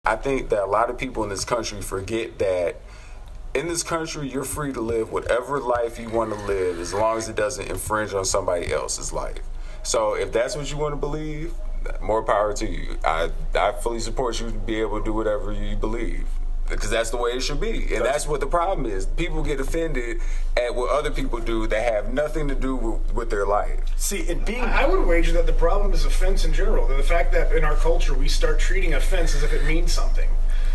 I think that a lot of people in this country forget that in this country, you're free to live whatever life you want to live as long as it doesn't infringe on somebody else's life. So if that's what you want to believe, more power to you. I fully support you to be able to do whatever you believe, because that's the way it should be. And that's what the problem is. People get offended at what other people do that have nothing to do with their life. See, and I would wager that the problem is offense in general. The fact that in our culture we start treating offense as if it means something.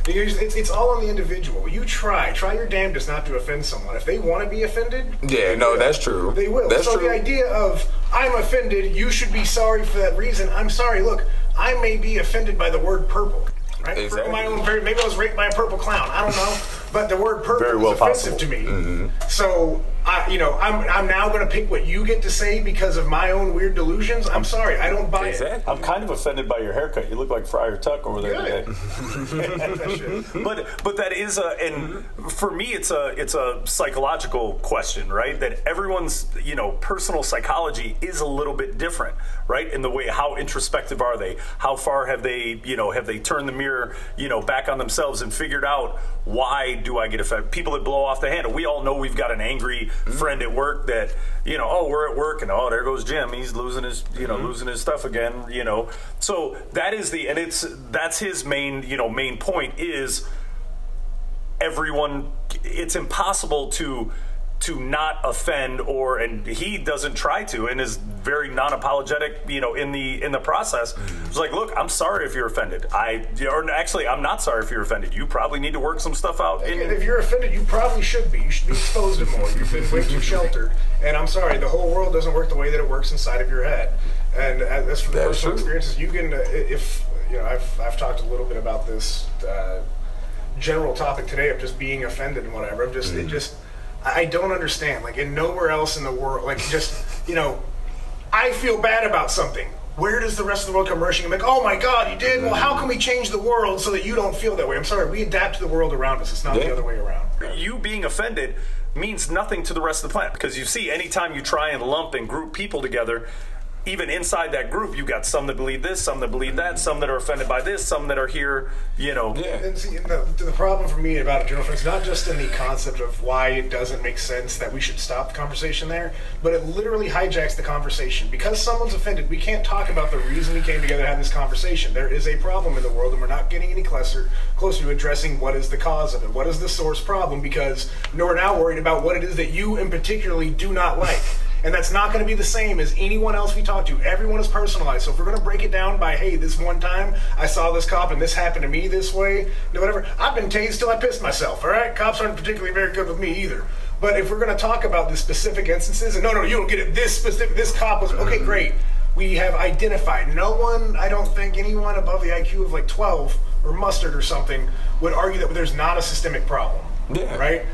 It's all on the individual. You try your damnedest not to offend someone. If they want to be offended, that's true. They will. That's so true. The idea of, I'm offended, you should be sorry for that reason. I'm sorry, look, I may be offended by the word purple. Right? Exactly. For my own, maybe I was raped by a purple clown. I don't know. But the word purple is offensive to me. Mm-hmm. So, I'm now going to pick what you get to say because of my own weird delusions. I'm sorry. I don't buy it. I'm kind of offended by your haircut. You look like Friar Tuck over there today. But that is and for me, it's a psychological question, right? That everyone's, personal psychology is a little bit different, right? In the way, how introspective are they? How far have they turned the mirror, back on themselves and figured out, why do I get offended? People that blow off the handle. We all know we've got an angry friend at work that, we're at work and there goes Jim. He's losing his, losing his stuff again, So that is that's his main point is everyone. It's impossible to not offend, and he doesn't try to, and is very non-apologetic, in the process. It's like, look, I'm sorry if you're offended. I'm not sorry if you're offended. You probably need to work some stuff out. If you're offended, you probably should be. You should be exposed to more. You've been way too sheltered. And I'm sorry, the whole world doesn't work the way that it works inside of your head. And as for the personal experiences, you can, I've talked a little bit about this general topic today of just being offended and whatever. I don't understand. Like, in nowhere else in the world, I feel bad about something. Where does the rest of the world come rushing and like, oh my God, you did? Well, how can we change the world so that you don't feel that way? I'm sorry, we adapt to the world around us. It's not the other way around. You being offended means nothing to the rest of the planet, because you see, anytime you try and lump and group people together, even inside that group, you've got some that believe this, some that believe that, some that are offended by this, some that are here, And see, the problem for me about general offense, not just in the concept of why it doesn't make sense that we should stop the conversation there, but it literally hijacks the conversation. Because someone's offended, we can't talk about the reason we came together to have this conversation. There is a problem in the world, and we're not getting any closer to addressing what is the cause of it. What is the source problem? Because we're now worried about what it is that you in particularly do not like. And that's not going to be the same as anyone else we talk to. Everyone is personalized. So if we're going to break it down by, hey, this one time I saw this cop and this happened to me this way, whatever. I've been tased till I pissed myself, all right? Cops aren't particularly very good with me either. But if we're going to talk about the specific instances, and no, you don't get it. This cop was, okay, great. We have identified. No one, I don't think anyone above the IQ of like 12 or mustard or something would argue that there's not a systemic problem, right?